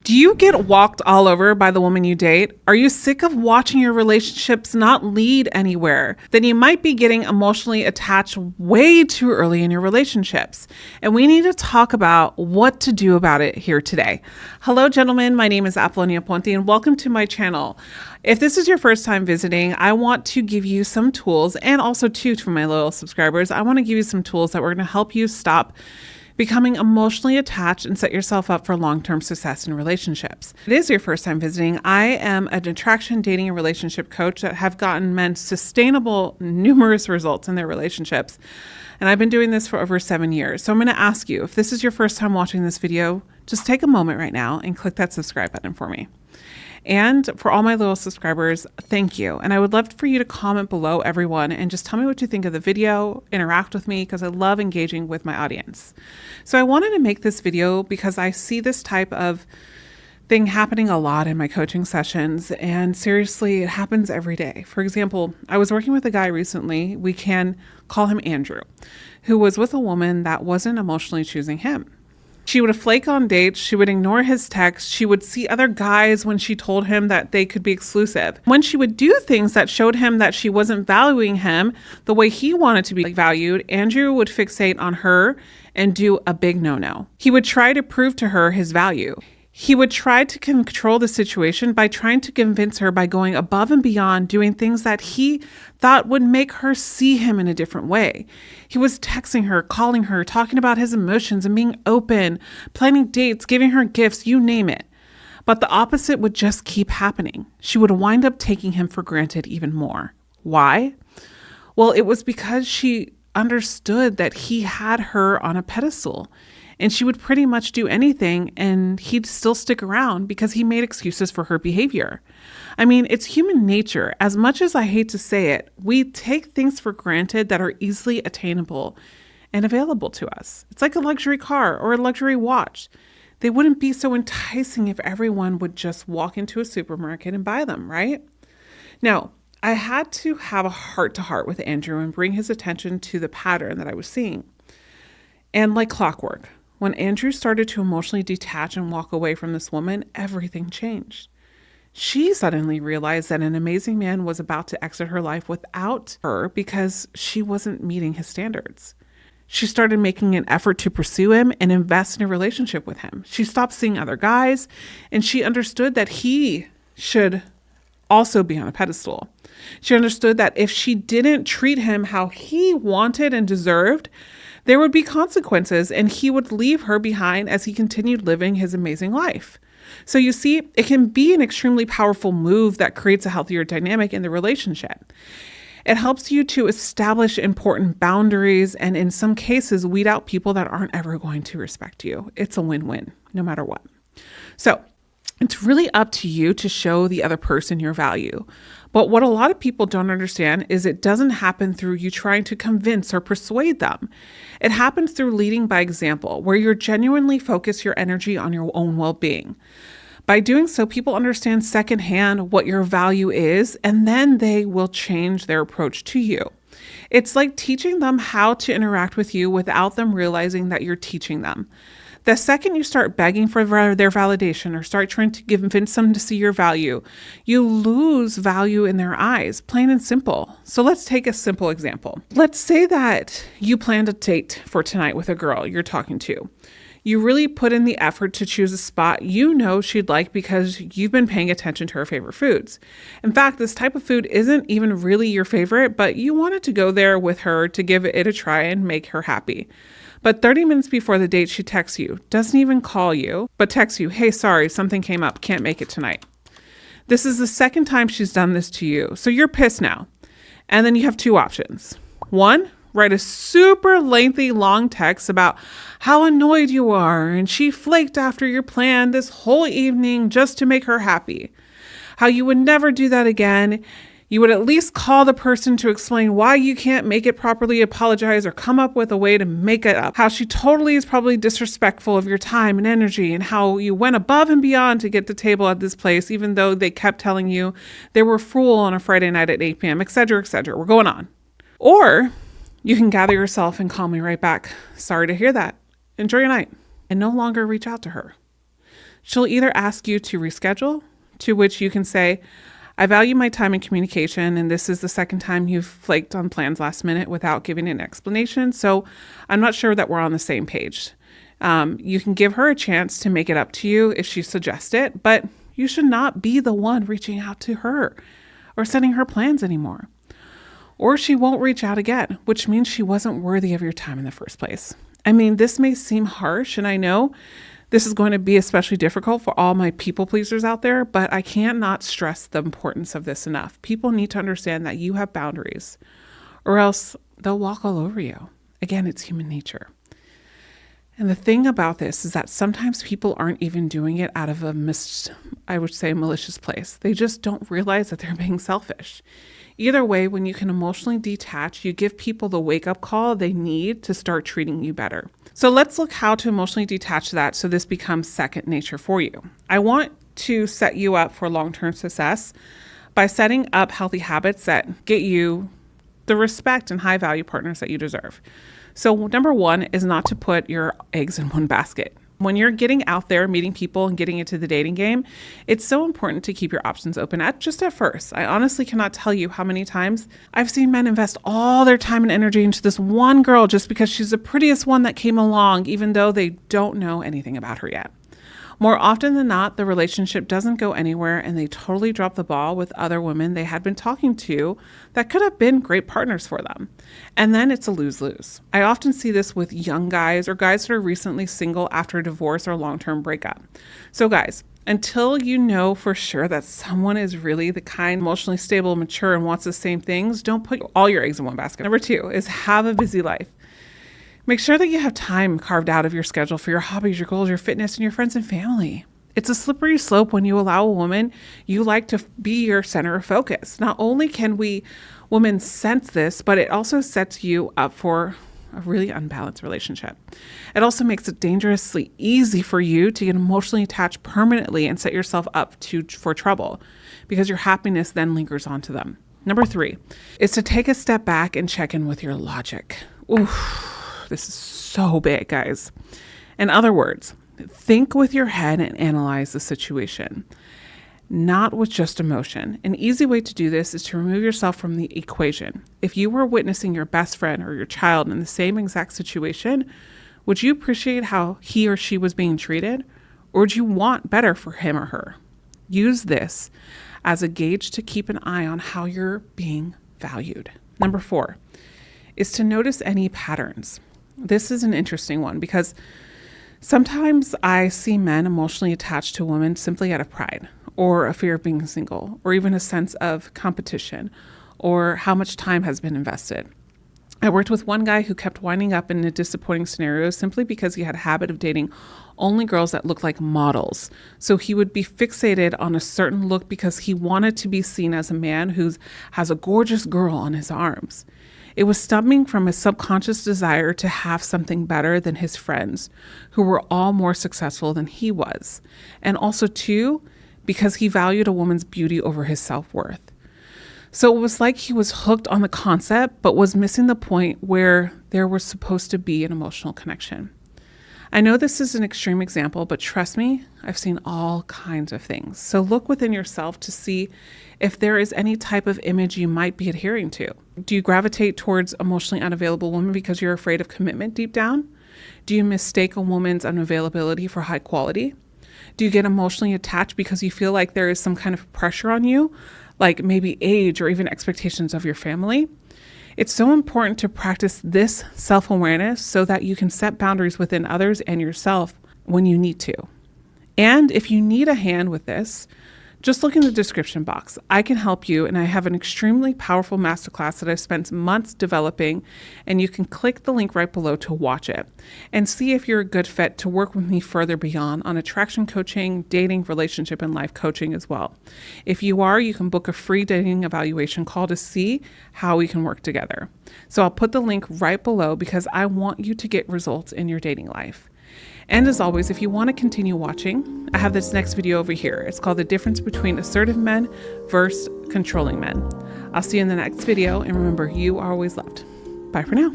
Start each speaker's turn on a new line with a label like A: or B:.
A: Do you get walked all over by the woman you date? Are you sick of watching your relationships not lead anywhere? Then you might be getting emotionally attached way too early in your relationships. And we need to talk about what to do about it here today. Hello, gentlemen. My name is Apollonia Ponti, and welcome to my channel. If this is your first time visiting, I want to give you some tools, and also too, for my loyal subscribers, I want to give you some tools that are going to help you stop becoming emotionally attached and set yourself up for long-term success in relationships. If it is your first time visiting, I am an attraction, dating, and relationship coach that have gotten men sustainable, numerous results in their relationships. And I've been doing this for over 7 years. So I'm going to ask you, if this is your first time watching this video, just take a moment right now and click that subscribe button for me. And for all my loyal subscribers, thank you. And I would love for you to comment below, everyone, and just tell me what you think of the video, interact with me, because I love engaging with my audience. So I wanted to make this video because I see this type of thing happening a lot in my coaching sessions. And seriously, it happens every day. For example, I was working with a guy recently, we can call him Andrew, who was with a woman that wasn't emotionally choosing him. She would flake on dates. She would ignore his texts. She would see other guys when she told him that they could be exclusive. When she would do things that showed him that she wasn't valuing him the way he wanted to be valued, Andrew would fixate on her and do a big no-no. He would try to prove to her his value. He would try to control the situation by trying to convince her by going above and beyond, doing things that he thought would make her see him in a different way. He was texting her, calling her, talking about his emotions and being open, planning dates, giving her gifts, you name it. But the opposite would just keep happening. She would wind up taking him for granted even more. Why? Well, it was because she understood that he had her on a pedestal. And she would pretty much do anything and he'd still stick around because he made excuses for her behavior. I mean, it's human nature. As much as I hate to say it, we take things for granted that are easily attainable and available to us. It's like a luxury car or a luxury watch. They wouldn't be so enticing if everyone would just walk into a supermarket and buy them, right? Now, I had to have a heart-to-heart with Andrew and bring his attention to the pattern that I was seeing. And like clockwork, when Andrew started to emotionally detach and walk away from this woman, everything changed. She suddenly realized that an amazing man was about to exit her life without her because she wasn't meeting his standards. She started making an effort to pursue him and invest in a relationship with him. She stopped seeing other guys, and she understood that he should also be on a pedestal. She understood that if she didn't treat him how he wanted and deserved, there would be consequences and he would leave her behind as he continued living his amazing life. So you see, it can be an extremely powerful move that creates a healthier dynamic in the relationship. It helps you to establish important boundaries and in some cases weed out people that aren't ever going to respect you. It's a win-win no matter what. So it's really up to you to show the other person your value. But what a lot of people don't understand is it doesn't happen through you trying to convince or persuade them. It happens through leading by example, where you genuinely focus your energy on your own well-being. By doing so, people understand secondhand what your value is, and then they will change their approach to you. It's like teaching them how to interact with you without them realizing that you're teaching them. The second you start begging for their validation or start trying to convince them to see your value, you lose value in their eyes, plain and simple. So let's take a simple example. Let's say that you planned a date for tonight with a girl you're talking to. You really put in the effort to choose a spot you know she'd like because you've been paying attention to her favorite foods. In fact, this type of food isn't even really your favorite, but you wanted to go there with her to give it a try and make her happy. But 30 minutes before the date, she texts you, doesn't even call you, but texts you, hey, sorry, something came up, can't make it tonight. This is the second time she's done this to you, so you're pissed now. And then you have two options. One, write a super lengthy long text about how annoyed you are and she flaked after your plan this whole evening just to make her happy. How you would never do that again. You would at least call the person to explain why you can't make it properly, apologize, or come up with a way to make it up. How she totally is probably disrespectful of your time and energy, and how you went above and beyond to get the table at this place, even though they kept telling you they were full on a Friday night at 8 p.m., etc., etc. We're going on. Or you can gather yourself and call me right back. Sorry to hear that. Enjoy your night. And no longer reach out to her. She'll either ask you to reschedule, to which you can say, I value my time and communication, and this is the second time you've flaked on plans last minute without giving an explanation, so I'm not sure that we're on the same page. You can give her a chance to make it up to you if she suggests it, but you should not be the one reaching out to her or setting her plans anymore. Or she won't reach out again, which means she wasn't worthy of your time in the first place. I mean, this may seem harsh, and I know this is going to be especially difficult for all my people pleasers out there, but I cannot stress the importance of this enough. People need to understand that you have boundaries, or else they'll walk all over you. Again, it's human nature. And the thing about this is that sometimes people aren't even doing it out of a malicious place. They just don't realize that they're being selfish. Either way, when you can emotionally detach, you give people the wake-up call they need to start treating you better. So let's look how to emotionally detach that so this becomes second nature for you. I want to set you up for long-term success by setting up healthy habits that get you the respect and high-value partners that you deserve. So number one is not to put your eggs in one basket. When you're getting out there, meeting people and getting into the dating game, it's so important to keep your options open at first. I honestly cannot tell you how many times I've seen men invest all their time and energy into this one girl just because she's the prettiest one that came along, even though they don't know anything about her yet. More often than not, the relationship doesn't go anywhere and they totally drop the ball with other women they had been talking to that could have been great partners for them. And then it's a lose-lose. I often see this with young guys or guys that are recently single after a divorce or long-term breakup. So guys, until you know for sure that someone is really the kind, emotionally stable, mature, and wants the same things, don't put all your eggs in one basket. Number two is have a busy life. Make sure that you have time carved out of your schedule for your hobbies, your goals, your fitness, and your friends and family. It's a slippery slope when you allow a woman you like to be your center of focus. Not only can women sense this, but it also sets you up for a really unbalanced relationship. It also makes it dangerously easy for you to get emotionally attached permanently and set yourself up for trouble because your happiness then lingers onto them. Number three is to take a step back and check in with your logic. Oof. This is so big, guys. In other words, think with your head and analyze the situation, not with just emotion. An easy way to do this is to remove yourself from the equation. If you were witnessing your best friend or your child in the same exact situation, would you appreciate how he or she was being treated? Or would you want better for him or her? Use this as a gauge to keep an eye on how you're being valued. Number four is to notice any patterns. This is an interesting one because sometimes I see men emotionally attached to women simply out of pride or a fear of being single or even a sense of competition or how much time has been invested. I worked with one guy who kept winding up in a disappointing scenario simply because he had a habit of dating only girls that looked like models. So he would be fixated on a certain look because he wanted to be seen as a man who has a gorgeous girl on his arms. It was stemming from a subconscious desire to have something better than his friends, who were all more successful than he was. And also, too, because he valued a woman's beauty over his self-worth. So it was like he was hooked on the concept, but was missing the point where there was supposed to be an emotional connection. I know this is an extreme example, but trust me, I've seen all kinds of things. So look within yourself to see if there is any type of image you might be adhering to. Do you gravitate towards emotionally unavailable women because you're afraid of commitment deep down? Do you mistake a woman's unavailability for high quality? Do you get emotionally attached because you feel like there is some kind of pressure on you, like maybe age or even expectations of your family? It's so important to practice this self-awareness so that you can set boundaries within others and yourself when you need to. And if you need a hand with this, just look in the description box. I can help you, and I have an extremely powerful masterclass that I've spent months developing, and you can click the link right below to watch it and see if you're a good fit to work with me further beyond on attraction coaching, dating, relationship, and life coaching as well. If you are, you can book a free dating evaluation call to see how we can work together. So I'll put the link right below because I want you to get results in your dating life. And as always, if you want to continue watching, I have this next video over here. It's called The Difference Between Assertive Men versus Controlling Men. I'll see you in the next video, and remember, you are always loved. Bye for now.